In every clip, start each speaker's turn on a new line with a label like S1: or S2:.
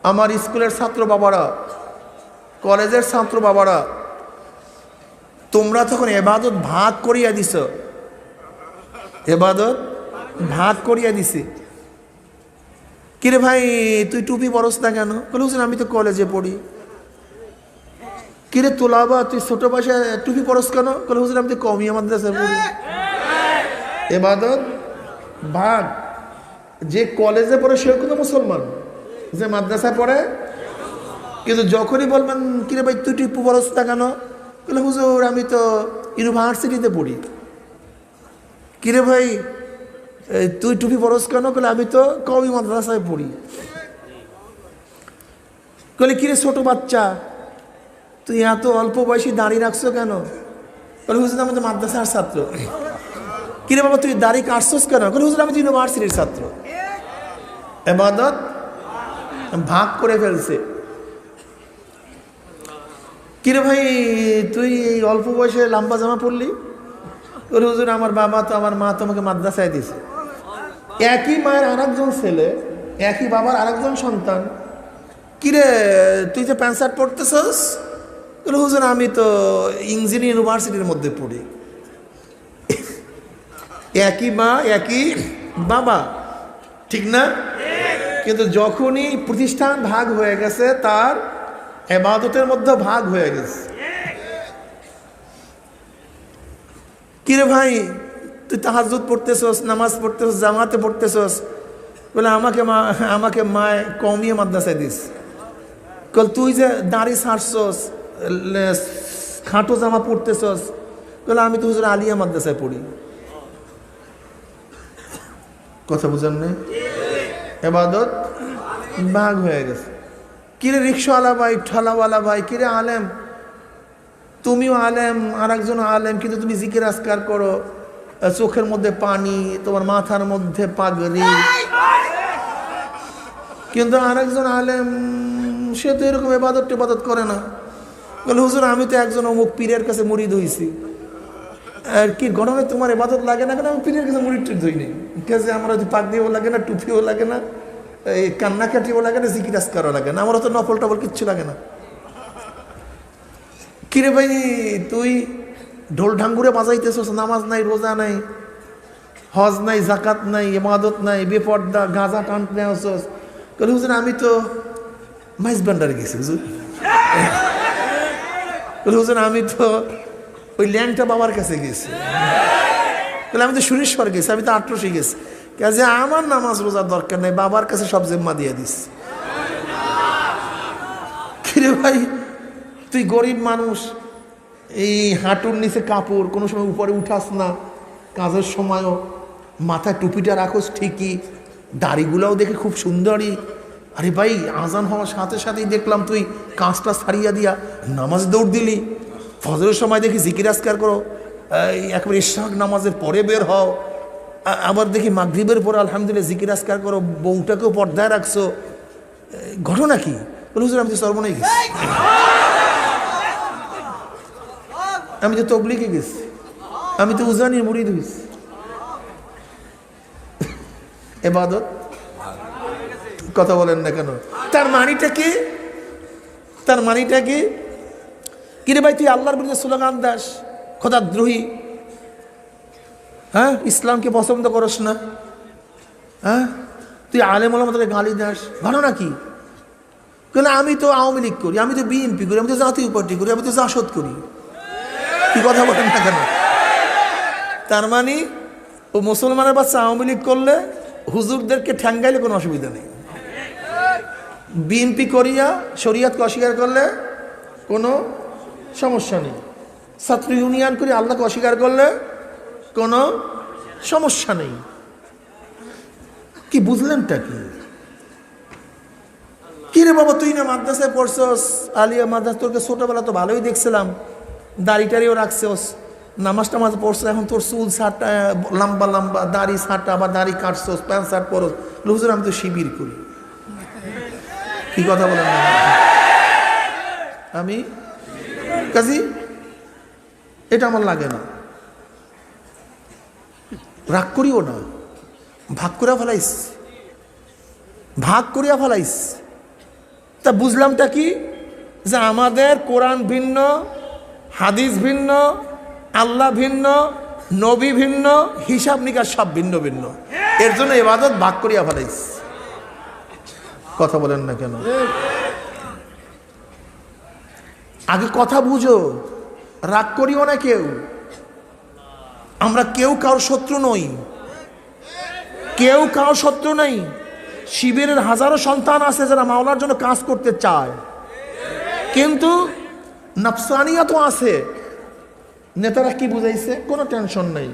S1: আমার স্কুলের ছাত্র বাবারা, কলেজের ছাত্র বাবারা, তোমরা তখন এবাদত ভাগ করিয়া দিছ, এবাদত ভাগ করিয়া দিছি। কিরে ভাই তুই টুপি পরস না কেন? বলে হুজুর আমি তো কলেজে পড়ি। কিরে তোলাবা তুই ছোট বয়সে টুপি পরস কেন? বলে হুজুর আমি তো কওমি মাদ্রাসায় পড়ি। এবাদত ভাগ। যে কলেজে পড়ে সেও কিন্তু মুসলমান, যে মাদ্রাসায় পড়ে। কিন্তু যখনই বলবেন কিরে ভাই তুই টুপি পরস না কেন? বলে হুজুর আমি তো ইউনিভার্সিটিতে পড়ি। কিরে ভাই তুই টুপি পরস কেন? বলে আমি তো কওমি মাদ্রাসায় পড়ি। বলে কিরে ছোট বাচ্চা তুই এত অল্প বয়সী দাড়ি রাখছো কেন? বলে হুজুর আমি তো মাদ্রাসার ছাত্র। কিরে বাবা তুই দাড়ি কাটছস কেন? বলে হুজুর আমি তো ইউনিভার্সিটির ছাত্র। ইবাদত ভাগ করে ফেলছে। কিরে ভাই তুই এই অল্প বয়সে লম্বা জামা পরলি? বলে হুজুর আমার বাবা তো আমার মা তোমাকে মাদ্রাসায় দিছে। একই মায়ের আরেকজন ছেলে, একই বাবার আরেকজন সন্তান, কিরে তুই যে প্যান্ট শার্ট পরতেছস? বলে হুজুর আমি তো ইঞ্জিনিয়ারিং ইউনিভার্সিটির মধ্যে পড়ি। একই মা একই বাবা, ঠিক না? কিন্তু যখনই প্রতিষ্ঠান ভাগ হয়ে গেছে তার ইবাদতের মধ্যে ভাগ হয়ে গেছে। কিরে ভাই তুই তাহাজ্জুদ পড়তেছস, নামাজ পড়তেছস, জামাতে পড়তেছস? বলে আমাকে মায় কওমি মাদ্রাসায় দিস। কল তুই যে দাড়ি ছাড়ছস, খাটো জামা পড়তেছস? বলে আমি তো হুজুর আলিয়া মাদ্রাসায় পড়ি। কথা বুঝেন না? ইবাদত ভাগ হয়ে গেছে। কিরে রিক্সাওয়ালা ভাই, ঠেলাওয়ালা ভাই, কিরে আলেম, তুমিও আলেম আর একজন আলেম, কিন্তু তুমি জিকির আজকার করো, চোখের মধ্যে পানি, তোমার মাথার মধ্যে পাগড়ি। কিন্তু আরেকজন আলেম সে তো এরকম ইবাদত করে না। বলে হুজুর আমি তো একজন অমুক পীরের কাছে মুরিদ হইছি। আর কি গরমে তোমার ইবাদত লাগে না কেন? আমি পীরের কাছে মুরিদ ধুই নেই কাছে, আমার হয়তো পাগড়িও লাগে না, টুপিও লাগে না, এই কান্নাকাটিও লাগে না, জিকির আজকারও লাগে না, আমার তো নফল টফল কিচ্ছু লাগে না। কিরে ভাই তুই ঢোল ঢাঙ্গুরে বাজাইতেছস, নামাজ নাই, রোজা নাই, হজ নাই, জাকাত নাই, ইবাদত নাই, বেপর্দা, গাঁজা টানতে আসছস? বলে হুজুর আমি তো মাইজ ভান্ডারে গেছি হুজুর। বলে হুজুর আমি তো ওই ল্যাংটা বাবার কাছে গেছি। বলে আমি তো সুরেশ্বর গেছি, আমি তো আটরসি গেছি। কাজে আমার নামাজ রোজার দরকার নেই, বাবার কাছে সব জিম্মা দিয়ে দিস। কিরে ভাই তুই গরিব মানুষ, এই হাঁটুর নিচে কাপড়, কোনো সময় উপরে উঠাস না, কাজের সময়ও মাথায় টুপিটা রাখোস ঠিকই, দাড়িগুলোও দেখে খুব সুন্দরী। আরে ভাই আজান হওয়ার সাথে সাথেই দেখলাম তুই কাজটা ছাড়িয়া দিয়া নামাজ দৌড় দিলি। ফজরের সময় দেখি জিকির আজকার করো, একবার ইশরাক নামাজের পরে বের হও, আবার দেখি মাগরিবের পরে আলহামদুলিল্লাহ জিকির আজকার করো, বউটাকেও পর্দায় রাখছো। ঘটনা কি? বলে হুজুর আমি তো সর্বনাই গেছি, আমি তো তবলিগে গেছি, আমি তো উজানির মুরিদ হইছি। ইবাদত কথা বলেন না কেন? তার মানিটা কি? তার মানিটা কি? কিরে ভাই তুই আল্লাহর বিরুদ্ধে স্লোগান দাস, খোদাদ্রোহী, হ্যাঁ ইসলামকে পছন্দ করস না, হ্যাঁ তুই আলেম ওলামাদেরকে গালি দাস, ঘটনা কি? কেন আমি তো আওয়ামী লীগ করি, আমি তো বিএনপি করি, আমি তো জাতীয় পার্টি করি, আমি তো জাসদ করি। কি কথা বলেন না কেন? তার মানে ও মুসলমানের বাচ্চা আওয়ামী লীগ করলে হুজুরদেরকে ঠ্যাঙ্গাইলে কোনো অসুবিধা নেই, বিএনপি করিয়া শরিয়াতকে অস্বীকার করলে কোনো সমস্যা নেই, ছাত্র ইউনিয়ন করে আল্লাহকে অস্বীকার করলে কোনো সমস্যা নেই। কি বুঝলেনটা কি? কিরে বাবা তুই না মাদ্রাসায় পড়ছস, আলিয়া মাদ্রাসা, তোরকে ছোটবেলা তো ভালোই দেখছিলাম, দাড়ি টাড়িও রাখছস, নামাজ টামাজ পড়ছো, এখন তোর চুল ছাটা লম্বা লম্বা, দাড়ি ছাটা, আবার দাড়ি কাটছস, প্যান্ট শার্ট পরস। হুজুর আমি তো শিবির করি। কি কথা বলেন না? আমি কাজী এটা আমার লাগে না, রাগ করিও না, ভাগ করিয়া ফেলাইস, ভাগ করিয়া ফেলাইস। তা বুঝলামটা কি, যে আমাদের কোরআন ভিন্ন, হাদিস ভিন্ন, আল্লাহ ভিন্ন, নবী ভিন্ন, হিসাব নিকাশ সব ভিন্ন ভিন্ন। এর জন্য ইবাদত ভাগ করিয়া ফেলাইস। কথা বলেন না কেন? আগে কথা বুঝো, রাগ করিও না কেউ। আমরা কেউ কারোর শত্রু নই, কেউ কারোর শত্রু নেই। শিবিরের হাজারো সন্তান আছে যারা মাওলার জন্য কাজ করতে চায়, কিন্তু নফসানিয়াত আছে। নেতারা কি বুঝাইছে? কোনো টেনশন নেই,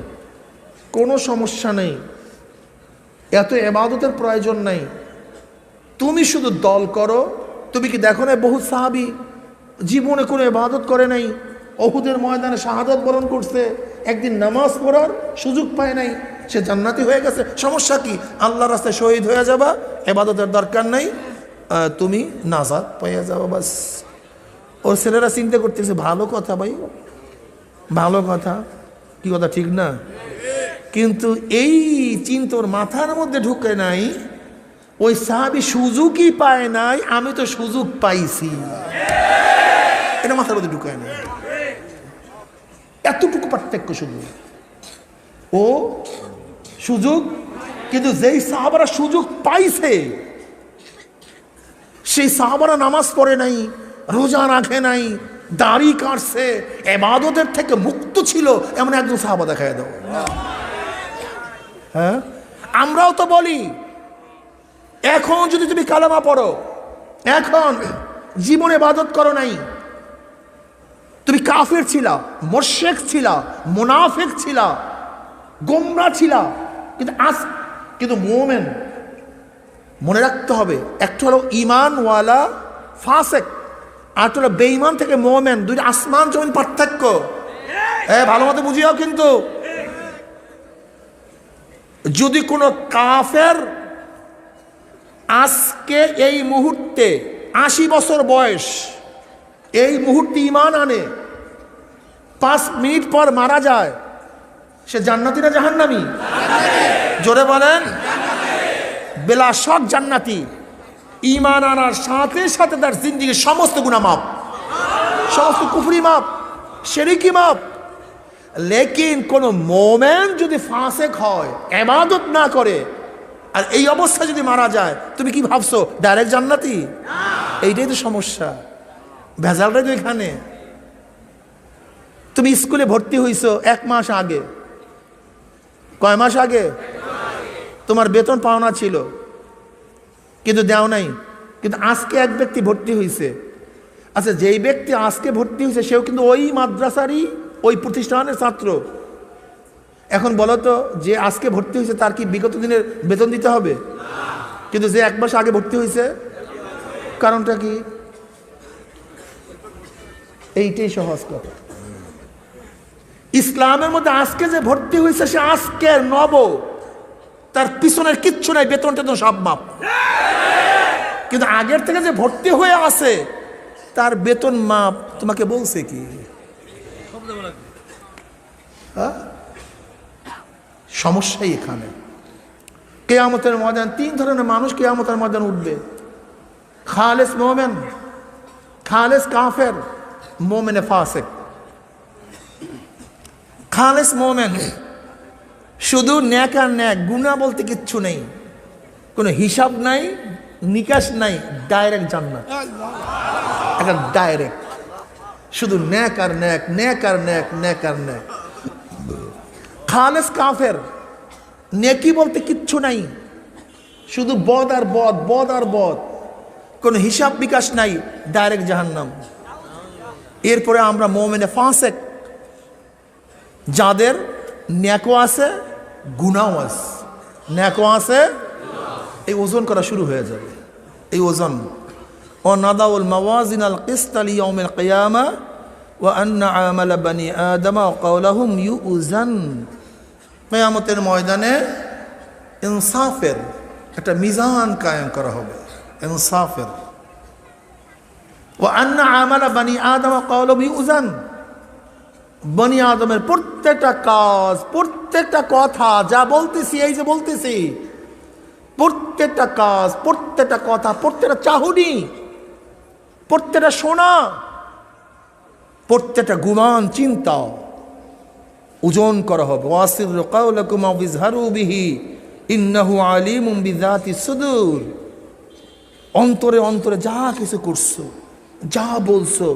S1: কোনো সমস্যা নেই, এত ইবাদতের প্রয়োজন নেই, তুমি শুধু দল করো। তুমি কি দেখো না বহু সাহাবী জীবনে কোনো ইবাদত করে নাই, উহুদের ময়দানে শাহাদাত বরণ করছে, একদিন নামাজ পড়ার সুযোগ পায় নাই, সে জান্নাতি হয়ে গেছে। সমস্যা কি? আল্লাহর রাস্তায় শহীদ হয়ে যাবা, ইবাদতের দরকার নাই, তুমি নাজাত পেয়ে যাবো বাস। ওর ছেলেরা চিন্তা করতেছে, ভালো কথা ভাই, ভালো কথা, কি কথা ঠিক না? কিন্তু এই চিন্তা ওর মাথার মধ্যে ঢুকে নাই, ওই সাহাবী সুযোগই পায় নাই, আমি তো সুযোগ পাইছি, এটা মাথার মধ্যে ঢুকায় না। এতটুকু পার্থক্য শুধু। ও সুযোগ, কিন্তু যেই সাহাবারা সুযোগ পাইছে, সেই সাহাবারা নামাজ পড়ে নাই, রোজা রাখে নাই, দাড়ি কাটছে, ইবাদতের থেকে মুক্ত ছিল, এমন একজন সাহাবা দেখায় দাও। হ্যাঁ, আমরাও তো বলি, এখন যদি তুমি কালেমা পড়ো, এখন জীবনে ইবাদত করো নাই, তুমি কাফের ছিলা, মুশরিক ছিলা, মুনাফিক ছিলা, গোমরা ছিলা, কিন্তু মুমিন। মনে রাখতে হবে, একটা হলো ঈমানওয়ালা ফাসিক, আর একটা হলো বেঈমান থেকে মুমিন, দুইটা আসমান জমিন পার্থক্য। ভালো মতো বুঝিও। কিন্তু যদি কোনো কাফের আজকে এই মুহূর্তে 80 বছর বয়স, এই মুহূর্তে ঈমান আনে, 5 মিনিট পর মারা যায়, সে জান্নাতি না জাহান্নামী? জোরে বলেন। বেলা শক জান্নাতি। ঈমান আনার সাথে সাথে তার জিন্দেগির সমস্ত গুনাহ মাফ, সমস্ত কুফরি মাফ, শিরকি মাফ। লেকিন কোন মুমিন যদি ফাসিক হয়, ইবাদত না করে, আর এই অবস্থা যদি মারা যায়, তুমি কি ভাবছো ডাইরেক্ট জান্নাতি? এইটাই তো সমস্যা, ভেজালটাই তো এখানে। তুমি স্কুলে ভর্তি হইছো 1 মাস আগে, কয় মাস আগে? তোমার বেতন পাওনা ছিল, কিন্তু দেও নাই। কিন্তু আজকে এক ব্যক্তি ভর্তি হয়েছে। আচ্ছা, যেই ব্যক্তি আজকে ভর্তি হয়েছে, সেও কিন্তু ওই মাদ্রাসারই, ওই প্রতিষ্ঠানের ছাত্র। এখন বলো তো, যে আজকে ভর্তি হয়েছে তার কি বিগত দিনের বেতন দিতে হবে? কিন্তু যে 1 মাস আগে ভর্তি হয়েছে, কারণটা কি? এইটাই সহজ কথা। ইসলামের মধ্যে আজকে যে ভর্তি হয়েছে, সে আজকের নব, তার পিছনের কিচ্ছু নাই, বেতন টেতন সব মাপ। কিন্তু আগের থেকে যে ভর্তি হয়ে আছে, তার বেতন মাপ তোমাকে বলছে কি? সমস্যাই এখানে। কিয়ামতের ময়দান 3 ধরনের মানুষ কিয়ামতের ময়দান উঠবে: খালেস মুমিন, খালেস কাফের, মুমিনে ফাসিক। খালেস মুমিন শুধু নেক আর নেক, গুনাহ বলতে কিচ্ছু নেই, কোনো হিসাব নাই, নিকাশ নাই, ডাইরেক্ট জান্নাত। একটা ডাইরেক্ট, শুধু নেক আর নেক, নেক আর নেক, নেক আর নেক। খালেস কাফের, নেকি বলতে কিচ্ছু নাই, শুধু বদ আর বদ, বদ আর বদ, কোনো হিসাব বিকাশ নাই, ডাইরেক্ট জাহান্নাম। এরপরে আমরা মুমিনে ফাসিক, যাদের নেকও আছে, গুনাহও আছে, নেকও আছে, এই ওজন করা শুরু হয়ে যাবে। এই ওজন, ও নাদাউল মাওয়াজিনাল কিসত লিয়াউমিল কিয়ামা ওয়া আন্না আমালা বানি আদম ওয়া কাওলাহুম ইউজান। কিয়ামতের ময়দানে ইনসাফের একটা মিজান কায়েম করা হবে, ইনসাফের। ওয়া আন্না আমালা বানি আদম ওয়া কাওলাহুম ইউজান। বনি আদমের প্রত্যেকটা কাজ, প্রত্যেকটা কথা, যা বলতেছি, এই যে বলতেছি, প্রত্যেকটা কাজ, প্রত্যেকটা কথা, প্রত্যেকটা চাহনি প্রত্যেকটা শোনা, প্রত্যেকটা গুমান চিন্তা ওজন করা হবে। ওয়াসিরু কাওলাকুম আও ইজহারু বিহি ইন্নাহু আলিমুম বিযাতিস সুদূর। অন্তরে অন্তরে যা কিছু করছো, যা বলছো,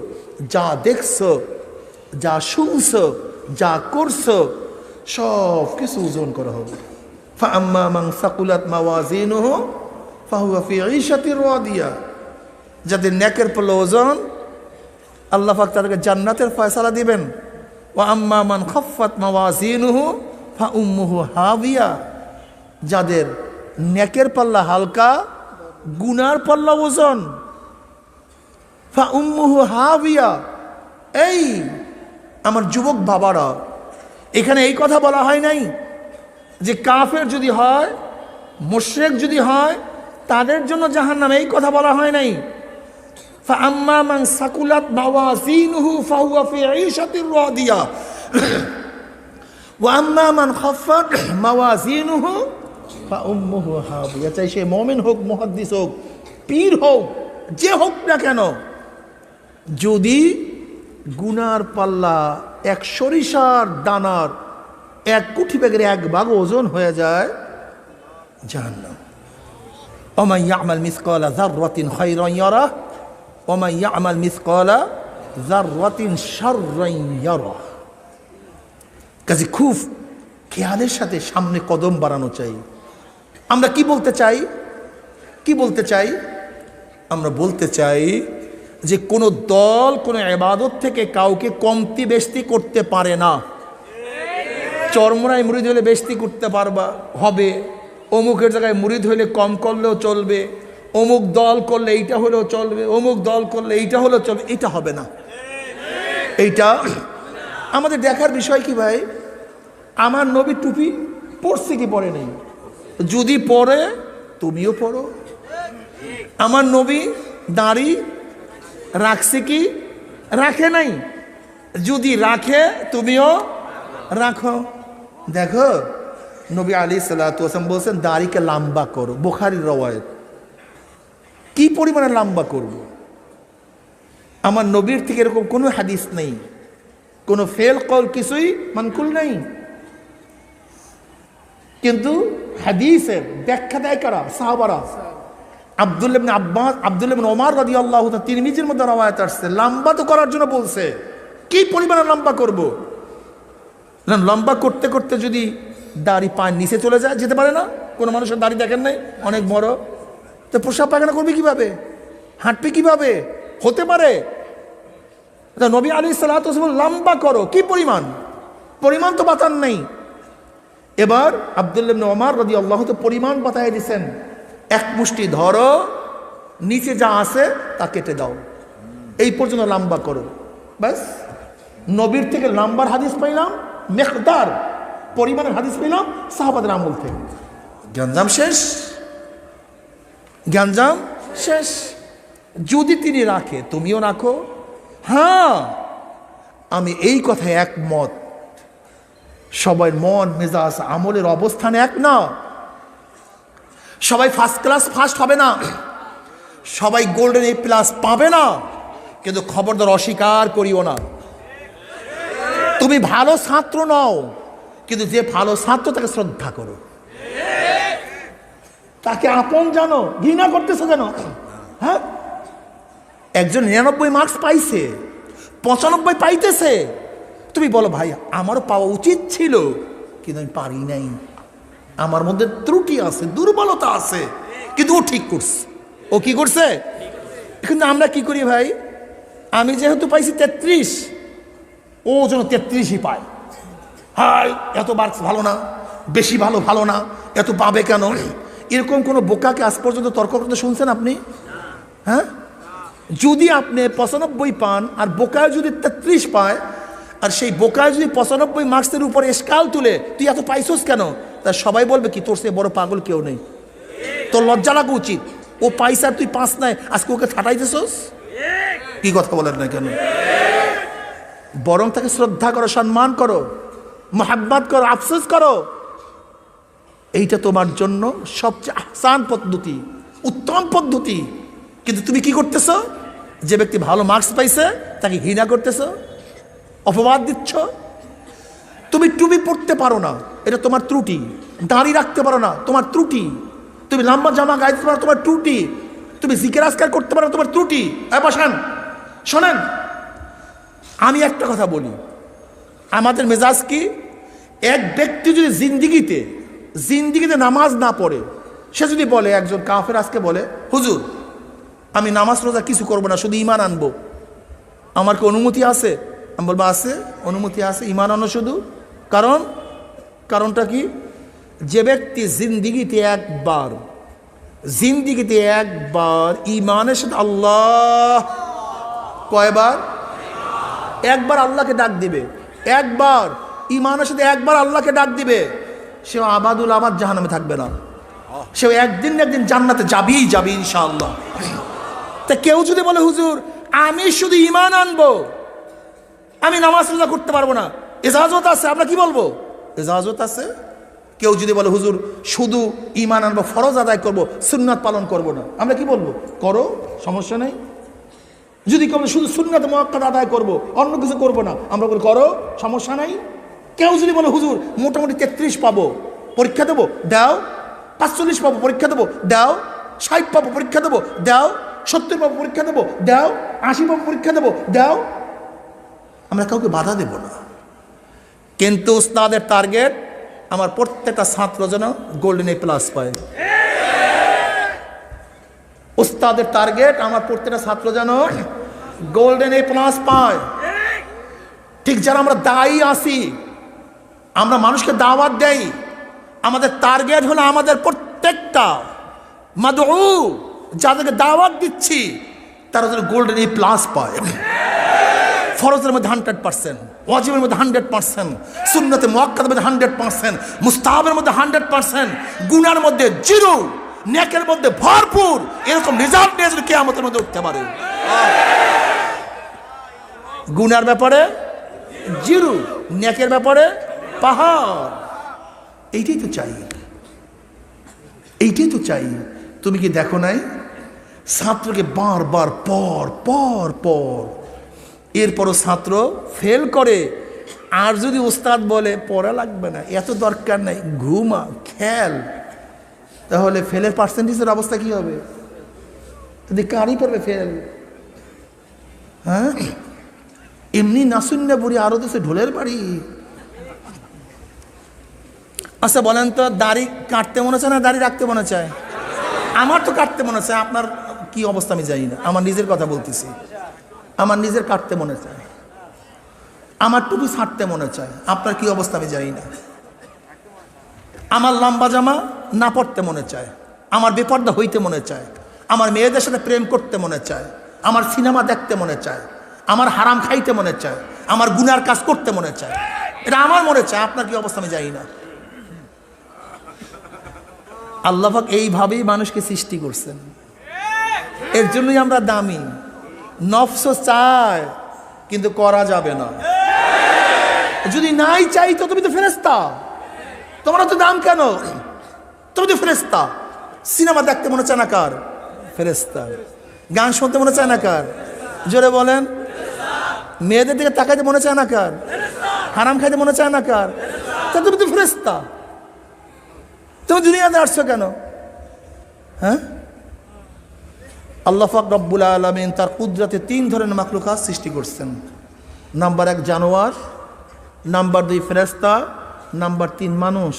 S1: যা দেখছো, যা শুনছো, যা করছো, সব কিছু ওজন করা হবে। ফাআম্মা মান সাকুলাত মাওয়াজিনুহু ফাহুয়া ফি ঈশাতির রাদিয়া। যাদের নেকের পাল্লা ওজন, আল্লাহ পাক তাদেরকে জান্নাতের ফয়সালা দিবেন। ওয়া আম্মা মান খাফফাত মাওয়াজিনুহু ফাউম্মুহু হাবিয়া। যাদের নেকের পাল্লা হালকা, গুনার পাল্লা ওজন, ফাউম্মুহু হাবিয়া। এই আমার যুবক বাবারা, এখানে এই কথা বলা হয় নাই যে কাফের যদি হয়, মুশরিক যদি হয়, তাদের জন্য জাহান্নাম, এই কথা বলা হয় নাই। ফাআম্মা মান সাকুলাত মাওয়াজিনুহু ফাহুয়া ফি ঈশাতির রাদিয়া ওয়া আম্মা মান খাফফাত মাওয়াজিনুহু ফাউম্মুহু হাবিয়া। চাই সে মুমিন হোক, মুহাদ্দিস হোক, পীর হোক, যে হোক না কেন, যদি গুনার পাল্লা এক সরিষার দানার এক কুঠি ব্যাগের এক ভাগ ওজন হয়ে যায়, জাহান্নাম। ওয়া ইয়ামাল মিসকালা যাররাতিন খায়রান ইয়ারাহ ওয়া ইয়ামাল মিসকালা যাররাতিন শাররান ইয়ারাহ। কাজে খুব খেয়ালের সাথে সামনে কদম বাড়ানো চাই। আমরা কি বলতে চাই? কি বলতে চাই? আমরা বলতে চাই যে কোনো দল কোনো ইবাদত থেকে কাউকে কমতি বেশতি করতে পারে না। চরমরায় মুরিদ হলে বেশতি করতে পারবা হবে, অমুকের জায়গায় মুরিদ হলে কম করলেও চলবে, অমুক দল করলে এইটা হলেও চলবে, অমুক দল করলে এইটা হলেও চলবে, এটা হবে না। এইটা আমাদের দেখার বিষয় কি ভাই? আমার নবী টুপি পরছে কি পরে নেই? যদি পরে তুমিও পরো। আমার নবী দাড়ি রাখছে কি রাখে নাই? যদি রাখে তুমিও রাখো। দেখো নবী আলাইহিসসালাতু ওয়াসাল্লাম বলছেন দাড়িকে লম্বা করো, বুখারীর রওয়ায়াত। কি পরিমাণে লম্বা করব? আমার নবীর থেকে এরকম কোনো হাদিস নেই, কোনো ফেল কল কিছুই মানকুল নেই, কিন্তু হাদিসের ব্যাখ্যা দেয় কারা? সাহাবারা। আব্দুল্লাহ ইবনে আব্বাস, আব্দুল্লাহ ইবনে ওমর রাদিয়াল্লাহু তাআলা, তিরমিজির মধ্যে রওয়ায়াত আসছে, লম্বা তো করার জন্য বলছে। কি পরিমাণে লম্বা করব? লম্বা করতে করতে যদি দাড়ি পায়ের নিচে চলে যায়, যেতে পারে না? কোনো মানুষের দাড়ি দেখেন নাই অনেক বড়, তো প্রসাব পায়খানা করবে কিভাবে? হাঁটবে কিভাবে? হতে পারে। নবী আলাইহিসসালাতু ওয়াসাল্লাম লম্বা করো। কি পরিমাণ? পরিমাণ তো বাতান নেই। এবার আব্দুল্লাহ ইবনে ওমর রাদিয়াল্লাহু তাআলা পরিমাণ বাতায় দিয়েছেন, এক মুষ্টি ধরো, নিচে যা আছে তা কেটে দাও, এই পর্যন্ত লম্বা করো। ব্যাস, নবীর থেকে লম্বার হাদিস পাইলাম, মিকদার পরিমাণের হাদিস পেলাম সাহাবাদের আমল থেকে। জ্ঞানজাম শেষ, জ্ঞানজাম শেষ। যদি তিনি রাখে তুমিও রাখো। হ্যাঁ, আমি এই কথায় একমত, সবাই মন মেজাজ আমলের অবস্থান এক না। সবাই ফার্স্ট ক্লাস ফার্স্ট হবে না, সবাই গোল্ডেন এ প্লাস পাবে না, কিন্তু খবরদার অস্বীকার করিও না। তুমি ভালো ছাত্র নও, কিন্তু যে ভালো ছাত্র তাকে শ্রদ্ধা করো, তাকে আপন জানো, ঘৃণা করতেছো কেন? হ্যাঁ, একজন 99 মার্কস পাইছে, 95 পাইতেছে, তুমি বলো ভাই আমারও পাওয়া উচিত ছিল, কিন্তু আমি পারি নাই, আমার মধ্যে ত্রুটি আছে, দুর্বলতা আছে, কিন্তু ও ঠিক করছে। ও কি করছে? কিন্তু আমরা কি করি ভাই? আমি যেহেতু পাইছি 33, ও যেন 33ই পায়। হাই, এত মার্কস ভালো না, বেশি ভালো ভালো না, এত পাবে কেন? এরকম কোনো বোকাকে আজ পর্যন্ত তর্ক করতে শুনছেন আপনি? হ্যাঁ, যদি আপনি 95 পান আর বোকায় যদি 33 পায়, আর সেই বোকায় যদি 95 মার্কসের উপরে স্কেল তুলে তুই এত পাইছস কেন, তা সবাই বলবে কি তোর সে বড় পাগল কেউ নেই, তোর লজ্জা লাগা উচিত। ও পাইছে আর তুই 5 নাই, আজকে ওকে ঠাটাইতেছস। কি কথা বলেন না কেন? বরং তাকে শ্রদ্ধা করো, সম্মান করো, মোহাব্বত করো, আফসোস করো। এইটা তোমার জন্য সবচেয়ে আহসান পদ্ধতি, উত্তম পদ্ধতি। কিন্তু তুমি কি করতেছ? যে ব্যক্তি ভালো মার্কস পাইছে তাকে ঘৃণা করতেছ, অপবাদ দিচ্ছ। তুমি টুপি পরতে পারো না, এটা তোমার ত্রুটি। দাড়ি রাখতে পারো না, তোমার ত্রুটি। তুমি লম্বা জামা গাইতে পারো, তোমার ত্রুটি। তুমি জিকির আজকার করতে পারো, তোমার ত্রুটি। বসেন, শোনেন, আমি একটা কথা বলি, আমাদের মেজাজ কি, এক ব্যক্তি যদি জিন্দিগিতে নামাজ না পড়ে, সে যদি বলে, একজন কাফের আজকে বলে, হুজুর আমি নামাজ রোজা কিছু করবো না, শুধু ঈমান আনবো, আমার কি অনুমতি আছে? আমি বলবো আছে, অনুমতি আছে, ঈমান আনো শুধু। কারণটা কি? যে ব্যক্তি জিন্দিগিতে একবার ঈমানের সাথে আল্লাহ, কয়বার? একবার আল্লাহকে ডাক দিবে, একবার ঈমানের সাথে একবার আল্লাহকে ডাক দিবে, সে আবাদুল আবাদ জাহান্নামে থাকবে না, সে একদিন না একদিন জান্নাতে যাবে ইনশাআল্লাহ। তা কেউ যদি বলে হুজুর আমি শুধু ঈমান আনবো, আমি নামাজ রোজা করতে পারবো না, ইজাজত আছে? আমরা কি বলবো? ইজাজত আছে। কেউ যদি বলে হুজুর শুধু ঈমান আনবো, ফরজ আদায় করব, সুন্নাত পালন করব না, আমরা কি বলবো? করো, সমস্যা নেই। যদি কেউ শুধু সুন্নাত মুআক্কাদ আদায় করব, অন্য কিছু করব না, আমরা বলি করো, সমস্যা নাই। কেউ যদি বলে হুজুর মোটামুটি 33 পাবো, পরীক্ষা দেবো, দাও। 45 পাবো, পরীক্ষা দেবো, দাও। 60 পাবো, পরীক্ষা দেবো, দাও। 70 পাবো, পরীক্ষা দেবো, দাও। 80 পাবো, পরীক্ষা দেবো, দাও। আমরা কাউকে বাধা দেব না, কিন্তু উস্তাদের টার্গেট আমার প্রত্যেকটা ছাত্র যেন গোল্ডেন এ প্লাস পায়। উস্তাদের টার্গেট আমার প্রত্যেকটা ছাত্র যেন গোল্ডেন এ প্লাস পায়। ঠিক যারা আমরা দায়ী আছি, আমরা মানুষকে দাওয়াত দেই, আমাদের টার্গেট হলো আমাদের প্রত্যেকটা মাদউ, যাদেরকে দাওয়াত দিচ্ছি তারা যেন গোল্ডেন এ প্লাস পায়। ফরজের মধ্যে 100%, ওয়াজিবের মধ্যে 100%, সুন্নতে মুআক্কাদের মধ্যে 100%, মুস্তাহাবের মধ্যে 100%, গুনার মধ্যে 0, নেকের মধ্যে ভরপুর, এরকম রেজাল্ট নিয়ে যদি কিয়ামতের মধ্যে উঠতে পারে। গুনার ব্যাপারে 0, নেকের ব্যাপারে পাহাড়। এইটাই তো চাই। তুমি কি দেখো নাই ছাত্রকে বারবার পর এরপরও ছাত্র ফেল করে, আর যদি উস্তাদ বলে পড়া লাগবে না, এত দরকার নাই, ঘুমা, খেল, তাহলে ফেলের পার্সেন্টেজের অবস্থা কি হবে? যদি কারই পড়বে ফেল। হ্যাঁ, এমনি নাসুন্না বুড়ি, আরো তো সে ঢোলের বাড়ি। আচ্ছা বলেন তো, দাড়ি কাটতে মনে চায় না দাড়ি রাখতে মনে চায়? আমার তো কাটতে মনে চায়, আপনার কি অবস্থা আমি জানি না, আমার নিজের কথা বলতেছি। আমার নিজের কাটতে মনে চায়, আমার টুপি ছাড়তে মনে চায়, আপনার কি অবস্থা আমি জানি না। আমার লম্বা জামা না পড়তে মনে চায়, আমার বেপর্দা হইতে মনে চায়, আমার মেয়েদের সাথে প্রেম করতে মনে চায়, আমার সিনেমা দেখতে মনে চায়, আমার হারাম খাইতে মনে চায়, আমার গুনার কাজ করতে মনে চায়। এটা আমার মনে চায়, আপনার কি অবস্থা আমি জানি না। আল্লাহ পাক এইভাবেই মানুষকে সৃষ্টি করছেন, এর জন্যই আমরা দামি। নফস চায় কিন্তু করা যাবে না। যদি নাই চাই তো তুমি তো ফেরেশতা, তোমরা তো দাম কেন? তুমি তো ফেরেশতা। সিনেমা দেখতে মনে চায় না কার? ফেরেশতা। গান শুনতে মনে চায় না কার? জোরে বলেন। মেয়েদের দিকে তাকাইতে মনে চায় না কার? হারাম খাইতে মনে চায় না কার? তা তুমি তো ফেরেশতা, তুমি দুনিয়াতে আসছো কেন? হ্যাঁ, আল্লাহ পাক রব্বুল আলামিন তার কুদরতে 3 ধরনের মাখলুকাত সৃষ্টি করছেন। নাম্বার 1 জানোয়ার, নাম্বার 2 ফেরেশতা, নাম্বার 3 মানুষ।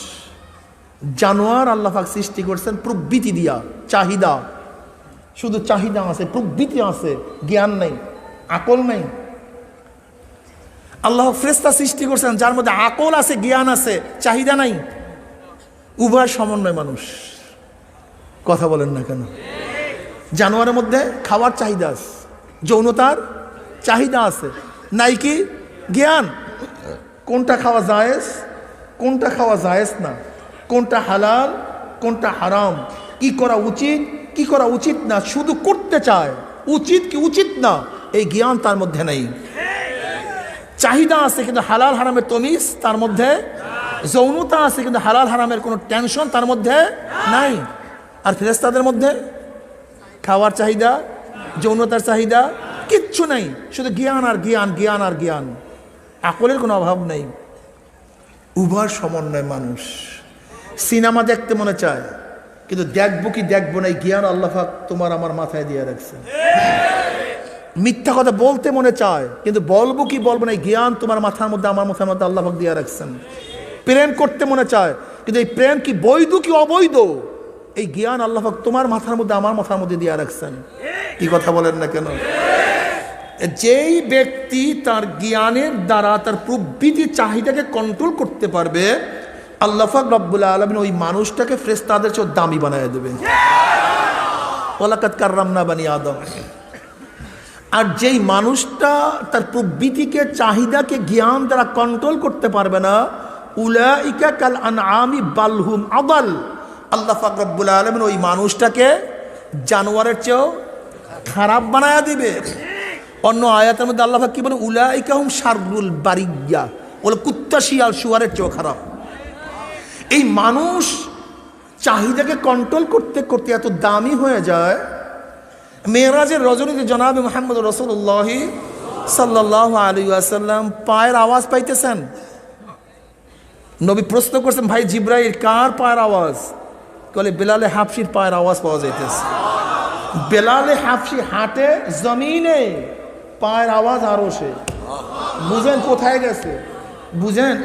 S1: জানোয়ার আল্লাহ পাক সৃষ্টি করছেন প্রবৃত্তি দিয়া, চাহিদা, শুধু চাহিদা আছে, প্রবৃত্তি আছে, জ্ঞান নাই, আকল নাই। আল্লাহ ফেরেশতা সৃষ্টি করছেন যার মধ্যে আকল আছে, জ্ঞান আছে, চাহিদা নাই, উভয় সমন্বয় মানুষ। কথা বলেন না কেন? জানোয়ারের মধ্যে খাওয়ার চাহিদা আছে, যৌনতার চাহিদা আছে, নাই কি জ্ঞান, কোনটা খাওয়া জায়েজ, কোনটা খাওয়া জায়েজ না, কোনটা হালাল, কোনটা হারাম, কি করা উচিত, কি করা উচিত না, শুধু করতে চায়, উচিত কি উচিত না এই জ্ঞান তার মধ্যে নেই। চাহিদা আছে কিন্তু হালাল হারামের তমিজ তার মধ্যে, যৌনতা আছে কিন্তু হালাল হারামের কোনো টেনশন তার মধ্যে নাই। আর ফেরেশতাদের মধ্যে খাওয়ার চাহিদা, যৌনতার চাহিদা, কিচ্ছু নেই, শুধু জ্ঞান আর জ্ঞান, জ্ঞান আর জ্ঞান, আকলের কোনো অভাব নেই। উভয় সমন্বয় মানুষ। সিনেমা দেখতে মনে চায়, কিন্তু দেখবো কি দেখবো না, এই জ্ঞান আল্লাহ পাক তোমার আমার মাথায় দিয়ে রাখছেন। মিথ্যা কথা বলতে মনে চায়, কিন্তু বলবো কি বলবো না, এই জ্ঞান তোমার মাথার মধ্যে আমার মাথার মধ্যে আল্লাহ পাক দিয়ে রাখছেন। প্রেম করতে মনে চায়, কিন্তু এই প্রেম কি বৈধ কি অবৈধ, এই জ্ঞান আল্লাহ পাক তোমার মাথার মধ্যে আমার মাথার মধ্যে দিয়ে রাখছেন। কি কথা বলেন না কেন? যেই ব্যক্তি তার জ্ঞানের দ্বারা তার প্রবৃত্তি চাহিদাকে কন্ট্রোল করতে পারবে, আল্লাহ পাক রব্বুল আলামিন ওই মানুষটাকে ফেরেশতাদের চেয়ে দামি বানায় দেবে। ওয়ালাকাদ কাররামনা বানি আদম। আর যেই মানুষটা তার প্রবৃত্তিকে চাহিদাকে জ্ঞান দ্বারা কন্ট্রোল করতে পারবে না, উলাইকা কাল আনআমি বাল হুম আদাল, আল্লাহ পাক রব্বুল আলামিন ওই মানুষটাকে জানোয়ারের চেয়েও খারাপ বানায়া দিবে। অন্য আয়াতের মধ্যে আল্লাহ পাক কি বলে, উলাইকা হুম শাররুল বারিয়া, বলে কুত্তা শিয়াল শুয়ারের চেয়েও খারাপ। এই মানুষ চাহিদাকে কন্ট্রোল করতে করতে এত দামি হয়ে যায়, মেরাজের রজনীতে জনাবে মুহাম্মদ রাসূলুল্লাহ সাল্লাল্লাহু আলাইহি ওয়াসাল্লাম পায়ের আওয়াজ পাইতেছেন। নবী প্রশ্ন করছেন, ভাই জিব্রাইল কার পায়ের আওয়াজ? বলে বেলালে হাফসির পায়ের আওয়াজ পাওয়া যাইতেছে। বেলালে হাফসি হাঁটে জমিনে, পায়ের আওয়াজ আরশে। বুঝেন কোথায় গেছে? বুঝেন